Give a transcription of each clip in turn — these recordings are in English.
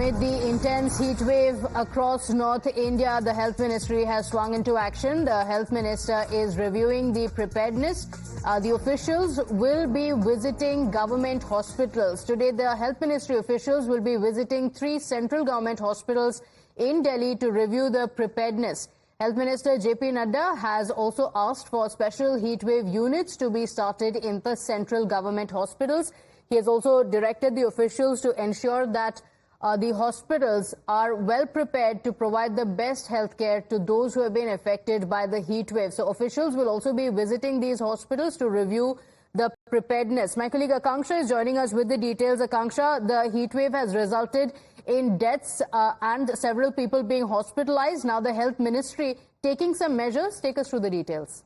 Amid the intense heat wave across North India, the Health Ministry has swung into action. The Health Minister is reviewing the preparedness. The officials will be visiting government hospitals. Today, the Health Ministry officials will be visiting 3 central government hospitals in Delhi to review the preparedness. Health Minister JP Nadda has also asked for special heatwave units to be started in the central government hospitals. He has also directed the officials to ensure that the hospitals are well prepared to provide the best health care to those who have been affected by the heat wave. So officials will also be visiting these hospitals to review the preparedness. My colleague Akanksha is joining us with the details. Akanksha, the heat wave has resulted in deaths and several people being hospitalized. Now the Health Ministry taking some measures. Take us through the details.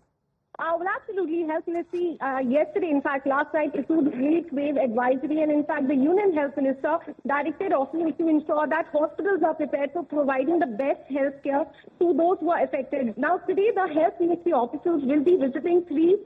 Well, absolutely. Health Ministry yesterday, in fact, last night, issued heat wave advisory, and in fact, the Union Health Minister directed officials to ensure that hospitals are prepared for providing the best health care to those who are affected. Now, today, the Health Ministry officials will be visiting 3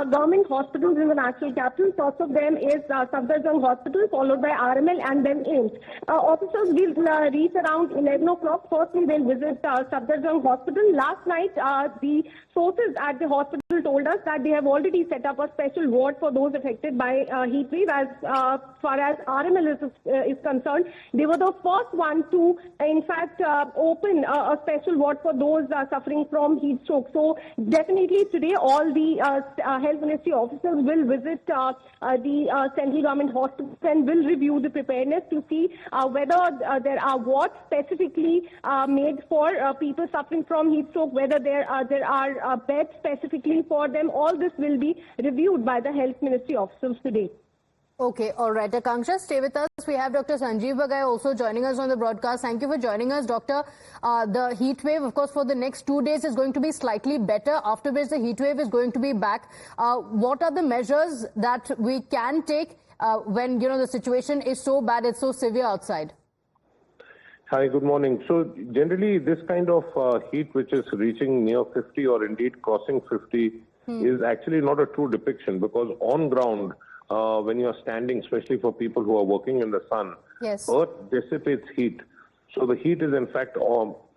government hospitals in the national capital. First of them is Safdarjung Hospital, followed by RML, and then AIIMS. Officials will reach around 11 o'clock. Firstly, they'll visit Safdarjung Hospital. Last night, the sources at the hospital told us that they have already set up a special ward for those affected by heat wave. As far as RML is concerned, they were the first one to, in fact, open a special ward for those suffering from heat stroke. So definitely today, all the Health Ministry officers will visit the central government hospitals and will review the preparedness to see whether there are wards specifically made for people suffering from heat stroke, whether there are beds specifically for them. All this will be reviewed by the Health Ministry officials today. Okay, all right. Akanksha, stay with us. We have Dr. Sanjeev Bagai also joining us on the broadcast. Thank you for joining us, Doctor. The heat wave, of course, for the next 2 days is going to be slightly better, after which the heat wave is going to be back. What are the measures that we can take when, the situation is so bad, it's so severe outside? Hi, good morning. So generally, this kind of heat, which is reaching near 50 or indeed crossing 50, is actually not a true depiction, because on ground, when you are standing, especially for people who are working in the sun, yes, Earth dissipates heat. So the heat is in fact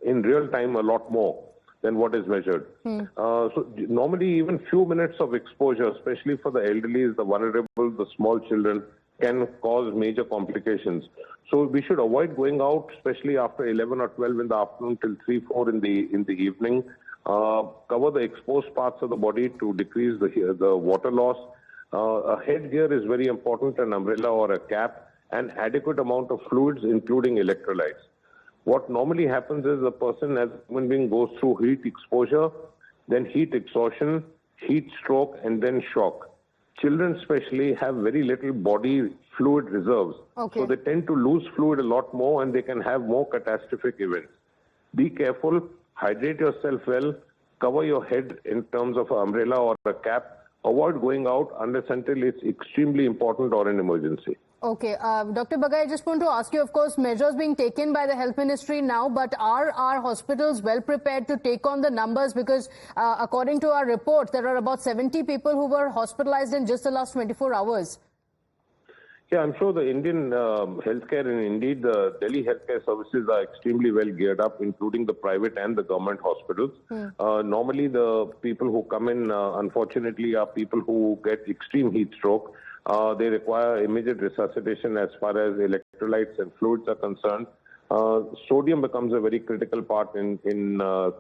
in real time a lot more than what is measured. So normally even few minutes of exposure, especially for the elderly, the vulnerable, the small children, can cause major complications. So we should avoid going out, especially after 11 or 12 in the afternoon till 3, 4 in the evening. Cover the exposed parts of the body to decrease the water loss. A headgear is very important, an umbrella or a cap, and adequate amount of fluids, including electrolytes. What normally happens is the person, as a human being, goes through heat exposure, then heat exhaustion, heat stroke, and then shock. Children especially have very little body fluid reserves. Okay. So they tend to lose fluid a lot more, and they can have more catastrophic events. Be careful, hydrate yourself well, cover your head in terms of an umbrella or a cap. Avoid going out unless until it's extremely important or an emergency. Okay. Dr. Bagai, I just want to ask you, of course, measures being taken by the Health Ministry now, but are our hospitals well prepared to take on the numbers? Because according to our report, there are about 70 people who were hospitalized in just the last 24 hours. Yeah, I'm sure the Indian healthcare and indeed the Delhi healthcare services are extremely well geared up, including the private and the government hospitals. Normally, the people who come in, unfortunately, are people who get extreme heat stroke. They require immediate resuscitation as far as electrolytes and fluids are concerned. Sodium becomes a very critical part in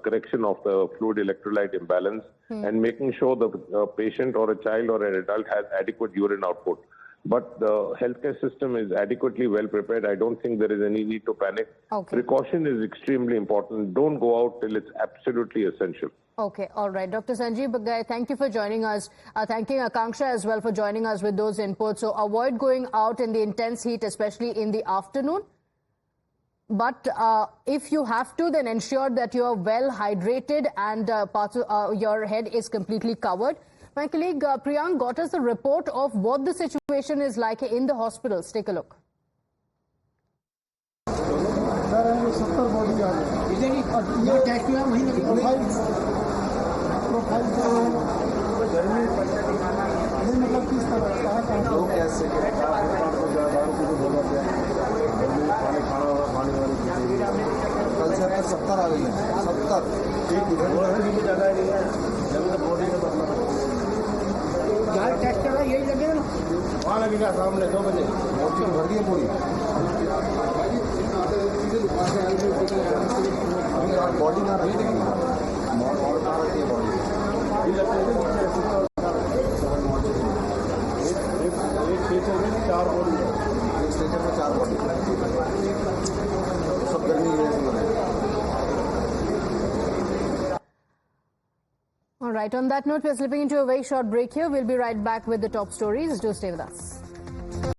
correction of the fluid electrolyte imbalance and making sure the patient or a child or an adult has adequate urine output. But the healthcare system is adequately well prepared. I don't think there is any need to panic. Okay. Precaution is extremely important. Don't go out till it's absolutely essential. Okay, all right. Dr. Sanjeev Bagai, thank you for joining us. Thanking Akanksha as well for joining us with those inputs. So avoid going out in the intense heat, especially in the afternoon. But if you have to, then ensure that you are well hydrated and your head is completely covered. My colleague Priyank got us the report of what the situation is like in the hospitals. Take a look. लोग कैसे 70 आ गई है 70 test कर रहा है यही लगेगा ना वहाँ लगेगा सामने 2 बजे मोटी भर गई पूरी बॉडी ना रखी बॉडी एक स्टेशन में 4 बॉडी है एक स्टेशन में 4 बॉडी सब गर्मी है All right, on that note, we're slipping into a very short break here. We'll be right back with the top stories. Do stay with us.